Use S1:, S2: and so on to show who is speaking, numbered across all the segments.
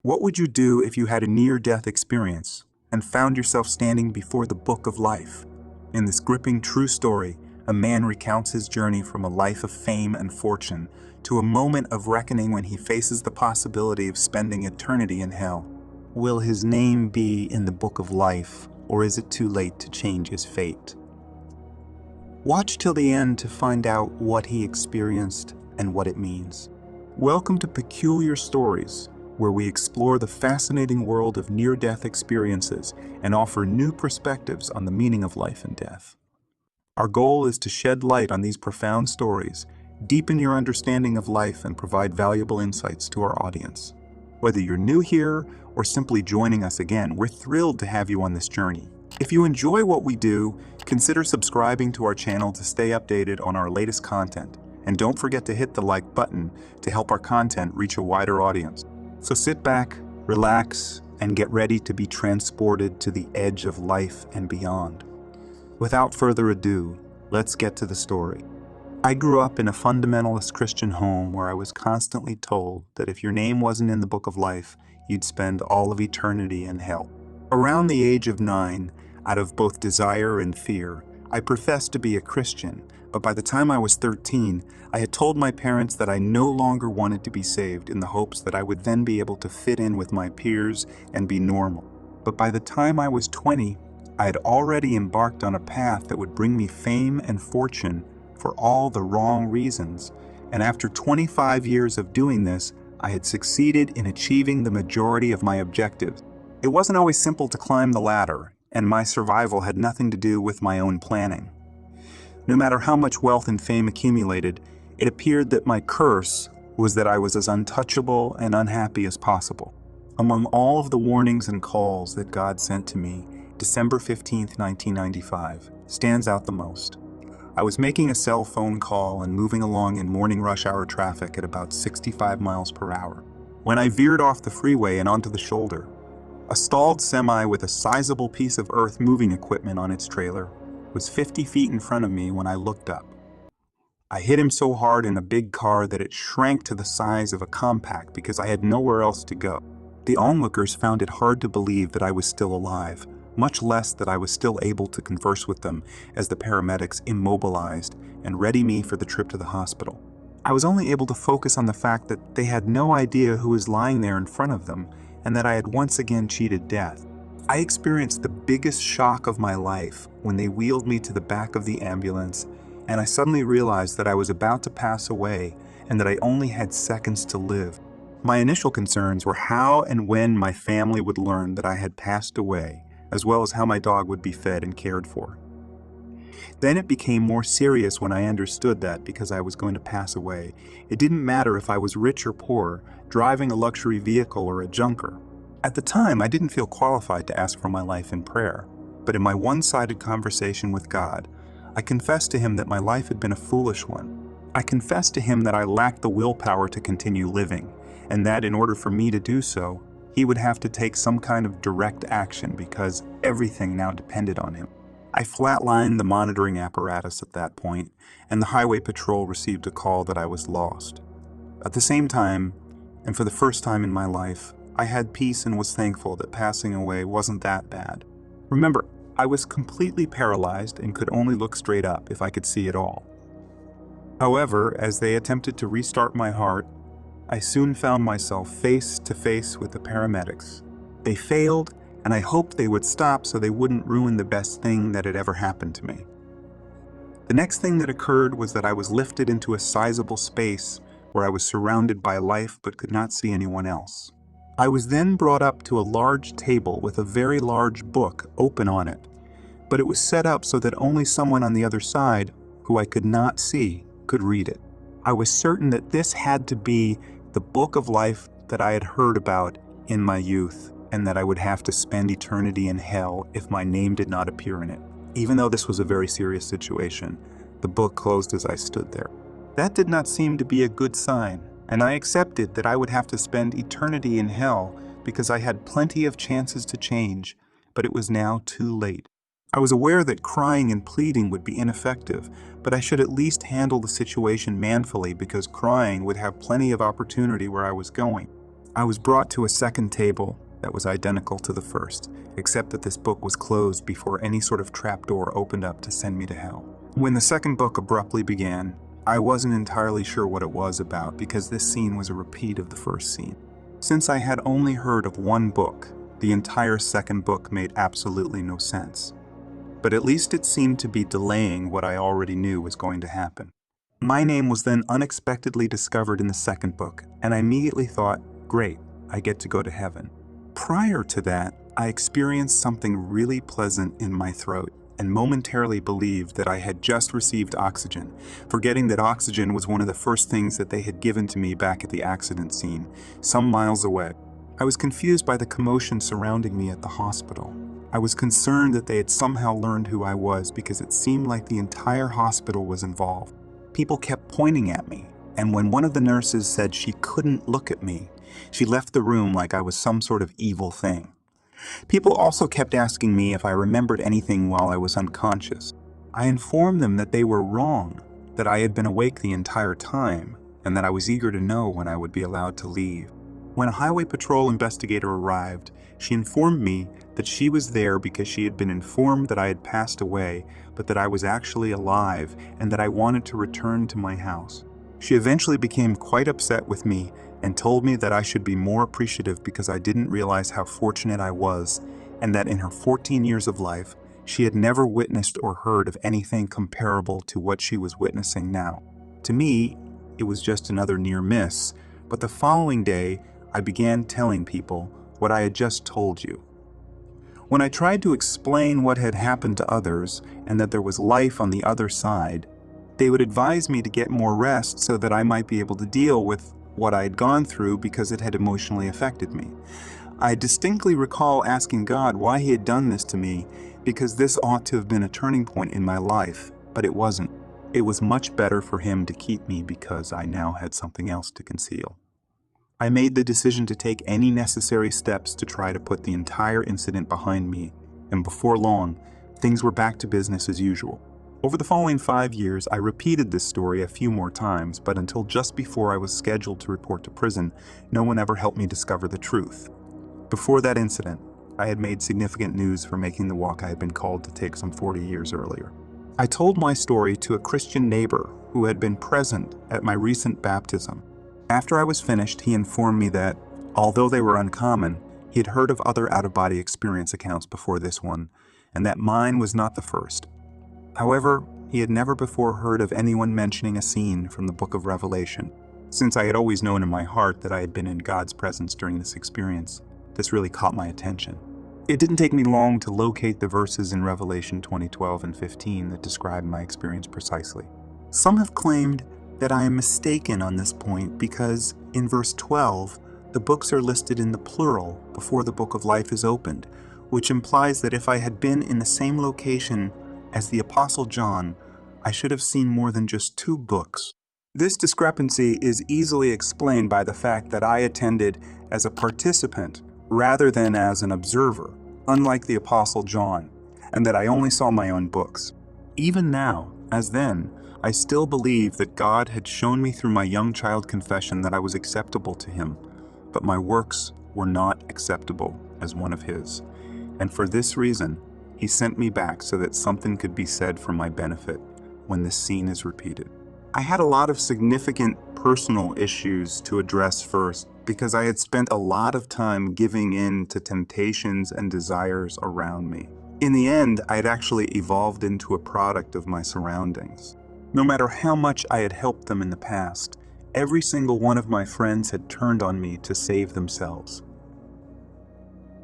S1: What would you do if you had a near-death experience and found yourself standing before the book of life? In this gripping true story, a man recounts his journey from a life of fame and fortune to a moment of reckoning when he faces the possibility of spending eternity in hell. Will his name be in the book of life, or is it too late to change his fate? Watch till the end to find out what he experienced and what it means. Welcome to Peculiar Stories, where we explore the fascinating world of near-death experiences and offer new perspectives on the meaning of life and death. Our goal is to shed light on these profound stories, deepen your understanding of life, and provide valuable insights to our audience. Whether you're new here or simply joining us again, we're thrilled to have you on this journey. If you enjoy what we do, consider subscribing to our channel to stay updated on our latest content. And don't forget to hit the like button to help our content reach a wider audience. So sit back, relax, and get ready to be transported to the edge of life and beyond. Without further ado, let's get to the story. I grew up in a fundamentalist Christian home where I was constantly told that if your name wasn't in the book of life, you'd spend all of eternity in hell. Around the age of 9, out of both desire and fear, I professed to be a Christian, but by the time I was 13, I had told my parents that I no longer wanted to be saved in the hopes that I would then be able to fit in with my peers and be normal. But by the time I was 20, I had already embarked on a path that would bring me fame and fortune for all the wrong reasons, and after 25 years of doing this, I had succeeded in achieving the majority of my objectives. It wasn't always simple to climb the ladder, and my survival had nothing to do with my own planning. No matter how much wealth and fame accumulated, it appeared that my curse was that I was as untouchable and unhappy as possible. Among all of the warnings and calls that God sent to me, December 15, 1995, stands out the most. I was making a cell phone call and moving along in morning rush hour traffic at about 65 miles per hour, when I veered off the freeway and onto the shoulder. A stalled semi with a sizable piece of earth moving equipment on its trailer was 50 feet in front of me when I looked up. I hit him so hard in a big car that it shrank to the size of a compact because I had nowhere else to go. The onlookers found it hard to believe that I was still alive, much less that I was still able to converse with them as the paramedics immobilized and readied me for the trip to the hospital. I was only able to focus on the fact that they had no idea who was lying there in front of them and that I had once again cheated death. I experienced the biggest shock of my life when they wheeled me to the back of the ambulance, and I suddenly realized that I was about to pass away and that I only had seconds to live. My initial concerns were how and when my family would learn that I had passed away, as well as how my dog would be fed and cared for. Then it became more serious when I understood that because I was going to pass away, it didn't matter if I was rich or poor, driving a luxury vehicle or a junker. At the time, I didn't feel qualified to ask for my life in prayer, but in my one-sided conversation with God, I confessed to Him that my life had been a foolish one. I confessed to Him that I lacked the willpower to continue living, and that in order for me to do so, He would have to take some kind of direct action because everything now depended on Him. I flatlined the monitoring apparatus at that point, and the highway patrol received a call that I was lost. At the same time, and for the first time in my life, I had peace and was thankful that passing away wasn't that bad. Remember, I was completely paralyzed and could only look straight up if I could see at all. However, as they attempted to restart my heart, I soon found myself face to face with the paramedics. They failed, and I hoped they would stop so they wouldn't ruin the best thing that had ever happened to me. The next thing that occurred was that I was lifted into a sizable space where I was surrounded by life but could not see anyone else. I was then brought up to a large table with a very large book open on it, but it was set up so that only someone on the other side, who I could not see, could read it. I was certain that this had to be the book of life that I had heard about in my youth, and that I would have to spend eternity in hell if my name did not appear in it. Even though this was a very serious situation, the book closed as I stood there. That did not seem to be a good sign, and I accepted that I would have to spend eternity in hell because I had plenty of chances to change, but it was now too late. I was aware that crying and pleading would be ineffective, but I should at least handle the situation manfully because crying would have plenty of opportunity where I was going. I was brought to a second table that was identical to the first, except that this book was closed before any sort of trapdoor opened up to send me to hell. When the second book abruptly began, I wasn't entirely sure what it was about because this scene was a repeat of the first scene. Since I had only heard of one book, the entire second book made absolutely no sense. But at least it seemed to be delaying what I already knew was going to happen. My name was then unexpectedly discovered in the second book, and I immediately thought, great, I get to go to heaven. Prior to that, I experienced something really pleasant in my throat and momentarily believed that I had just received oxygen, forgetting that oxygen was one of the first things that they had given to me back at the accident scene, some miles away. I was confused by the commotion surrounding me at the hospital. I was concerned that they had somehow learned who I was because it seemed like the entire hospital was involved. People kept pointing at me, and when one of the nurses said she couldn't look at me, she left the room like I was some sort of evil thing. People also kept asking me if I remembered anything while I was unconscious. I informed them that they were wrong, that I had been awake the entire time, and that I was eager to know when I would be allowed to leave. When a highway patrol investigator arrived, she informed me that she was there because she had been informed that I had passed away, but that I was actually alive and that I wanted to return to my house. She eventually became quite upset with me and told me that I should be more appreciative because I didn't realize how fortunate I was, and that in her 14 years of life, she had never witnessed or heard of anything comparable to what she was witnessing now. To me, it was just another near miss, but the following day, I began telling people what I had just told you. When I tried to explain what had happened to others and that there was life on the other side, they would advise me to get more rest so that I might be able to deal with what I had gone through because it had emotionally affected me. I distinctly recall asking God why He had done this to me because this ought to have been a turning point in my life, but it wasn't. It was much better for Him to keep me because I now had something else to conceal. I made the decision to take any necessary steps to try to put the entire incident behind me, and before long, things were back to business as usual. Over the following 5 years, I repeated this story a few more times, but until just before I was scheduled to report to prison, no one ever helped me discover the truth. Before that incident, I had made significant news for making the walk I had been called to take some 40 years earlier. I told my story to a Christian neighbor who had been present at my recent baptism. After I was finished, he informed me that, although they were uncommon, he had heard of other out-of-body experience accounts before this one, and that mine was not the first. However, he had never before heard of anyone mentioning a scene from the book of Revelation. Since I had always known in my heart that I had been in God's presence during this experience, this really caught my attention. It didn't take me long to locate the verses in Revelation 20:12 and 15 that describe my experience precisely. Some have claimed that I am mistaken on this point because in verse 12, the books are listed in the plural before the book of life is opened, which implies that if I had been in the same location as the Apostle John, I should have seen more than just 2 books. This discrepancy is easily explained by the fact that I attended as a participant rather than as an observer, unlike the Apostle John, and that I only saw my own books. Even now, as then, I still believe that God had shown me through my young child confession that I was acceptable to Him, but my works were not acceptable as one of His. And for this reason, He sent me back so that something could be said for my benefit when this scene is repeated. I had a lot of significant personal issues to address first because I had spent a lot of time giving in to temptations and desires around me. In the end, I had actually evolved into a product of my surroundings. No matter how much I had helped them in the past, every single one of my friends had turned on me to save themselves.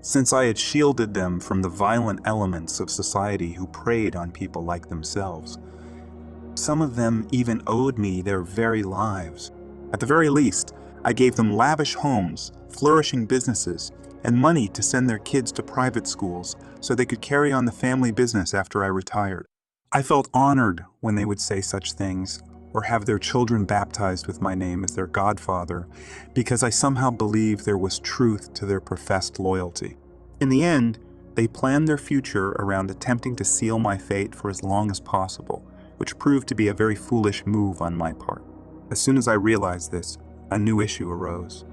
S1: Since I had shielded them from the violent elements of society who preyed on people like themselves, some of them even owed me their very lives. At the very least, I gave them lavish homes, flourishing businesses, and money to send their kids to private schools so they could carry on the family business after I retired. I felt honored when they would say such things or have their children baptized with my name as their godfather because I somehow believed there was truth to their professed loyalty. In the end, they planned their future around attempting to seal my fate for as long as possible, which proved to be a very foolish move on my part. As soon as I realized this, a new issue arose.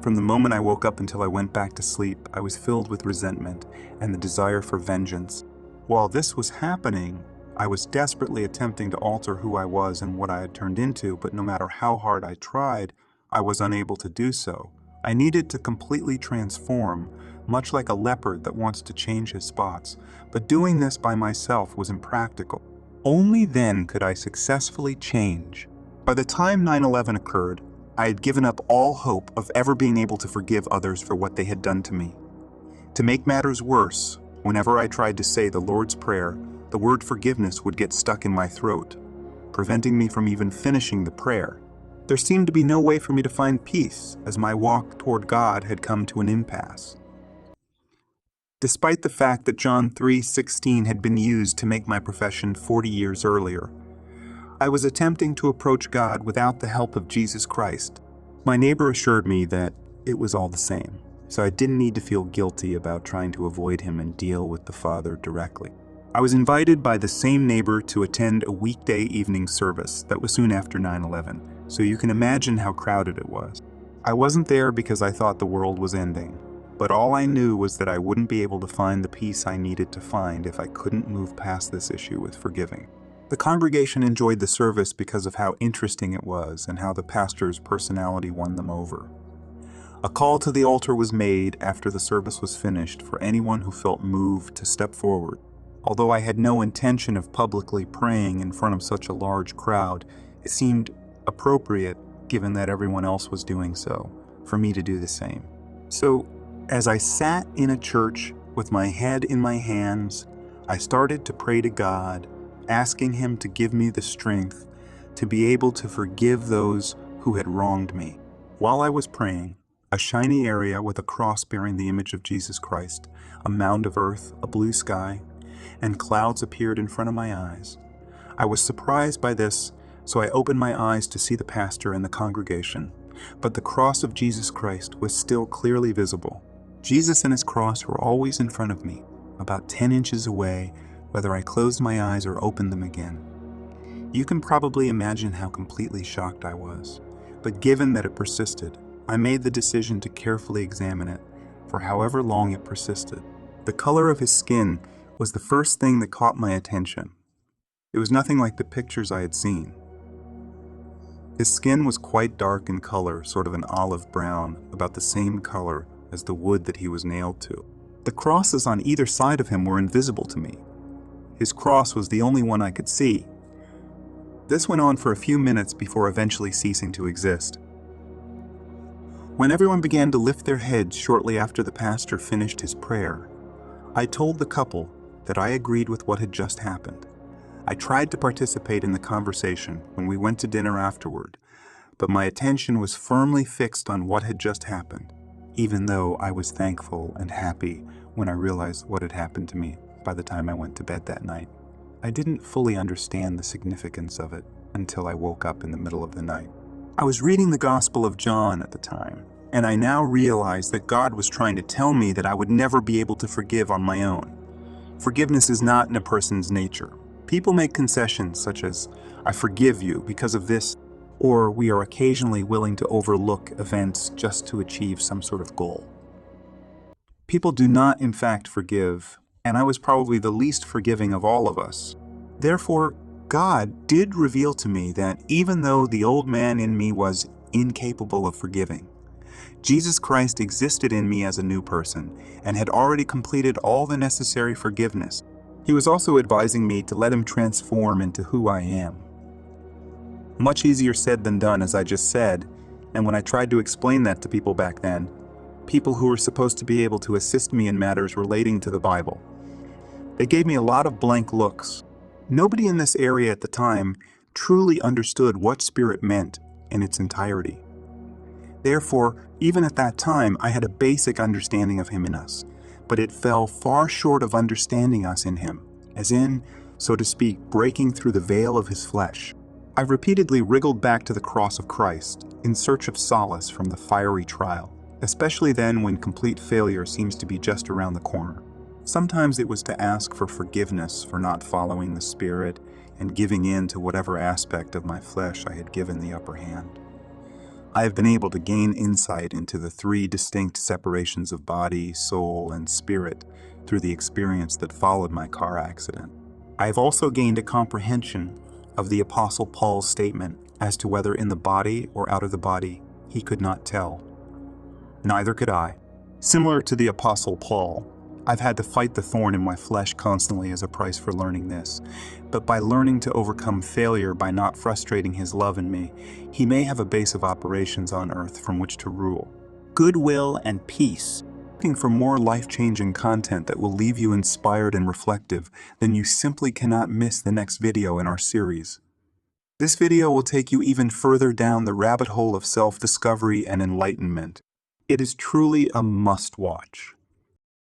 S1: From the moment I woke up until I went back to sleep, I was filled with resentment and the desire for vengeance. While this was happening, I was desperately attempting to alter who I was and what I had turned into, but no matter how hard I tried, I was unable to do so. I needed to completely transform, much like a leopard that wants to change his spots, but doing this by myself was impractical. Only then could I successfully change. By the time 9/11 occurred, I had given up all hope of ever being able to forgive others for what they had done to me. To make matters worse, whenever I tried to say the Lord's Prayer, the word forgiveness would get stuck in my throat, preventing me from even finishing the prayer. There seemed to be no way for me to find peace, as my walk toward God had come to an impasse. Despite the fact that John 3:16 had been used to make my profession 40 years earlier, I was attempting to approach God without the help of Jesus Christ. My neighbor assured me that it was all the same, so I didn't need to feel guilty about trying to avoid him and deal with the Father directly. I was invited by the same neighbor to attend a weekday evening service that was soon after 9/11, so you can imagine how crowded it was. I wasn't there because I thought the world was ending, but all I knew was that I wouldn't be able to find the peace I needed to find if I couldn't move past this issue with forgiving. The congregation enjoyed the service because of how interesting it was and how the pastor's personality won them over. A call to the altar was made after the service was finished for anyone who felt moved to step forward. Although I had no intention of publicly praying in front of such a large crowd, it seemed appropriate, given that everyone else was doing so, for me to do the same. So, as I sat in a church with my head in my hands, I started to pray to God, asking Him to give me the strength to be able to forgive those who had wronged me. While I was praying, a shiny area with a cross bearing the image of Jesus Christ, a mound of earth, a blue sky, and clouds appeared in front of my eyes. I was surprised by this, so I opened my eyes to see the pastor and the congregation, but the cross of Jesus Christ was still clearly visible. Jesus and his cross were always in front of me, about 10 inches away, whether I closed my eyes or opened them again. You can probably imagine how completely shocked I was, but given that it persisted, I made the decision to carefully examine it for however long it persisted. The color of his skin was the first thing that caught my attention. It was nothing like the pictures I had seen. His skin was quite dark in color, sort of an olive brown, about the same color as the wood that he was nailed to. The crosses on either side of him were invisible to me. His cross was the only one I could see. This went on for a few minutes before eventually ceasing to exist. When everyone began to lift their heads shortly after the pastor finished his prayer, I told the couple that I agreed with what had just happened. I tried to participate in the conversation when we went to dinner afterward, but my attention was firmly fixed on what had just happened, even though I was thankful and happy when I realized what had happened to me by the time I went to bed that night. I didn't fully understand the significance of it until I woke up in the middle of the night. I was reading the Gospel of John at the time, and I now realized that God was trying to tell me that I would never be able to forgive on my own. Forgiveness is not in a person's nature. People make concessions such as, "I forgive you because of this," or we are occasionally willing to overlook events just to achieve some sort of goal. People do not, in fact, forgive, and I was probably the least forgiving of all of us. Therefore, God did reveal to me that even though the old man in me was incapable of forgiving, Jesus Christ existed in me as a new person and had already completed all the necessary forgiveness. He was also advising me to let Him transform into who I am. Much easier said than done, as I just said, and when I tried to explain that to people back then, people who were supposed to be able to assist me in matters relating to the Bible, they gave me a lot of blank looks. Nobody in this area at the time truly understood what spirit meant in its entirety. Therefore, even at that time, I had a basic understanding of Him in us, but it fell far short of understanding us in Him, as in, so to speak, breaking through the veil of His flesh. I repeatedly wriggled back to the cross of Christ in search of solace from the fiery trial, especially then when complete failure seems to be just around the corner. Sometimes it was to ask for forgiveness for not following the Spirit and giving in to whatever aspect of my flesh I had given the upper hand. I have been able to gain insight into the three distinct separations of body, soul, and spirit through the experience that followed my car accident. I have also gained a comprehension of the Apostle Paul's statement as to whether in the body or out of the body, he could not tell. Neither could I. Similar to the Apostle Paul, I've had to fight the thorn in my flesh constantly as a price for learning this. But by learning to overcome failure by not frustrating his love in me, he may have a base of operations on earth from which to rule. Goodwill and peace. Looking for more life-changing content that will leave you inspired and reflective, then you simply cannot miss the next video in our series. This video will take you even further down the rabbit hole of self-discovery and enlightenment. It is truly a must-watch.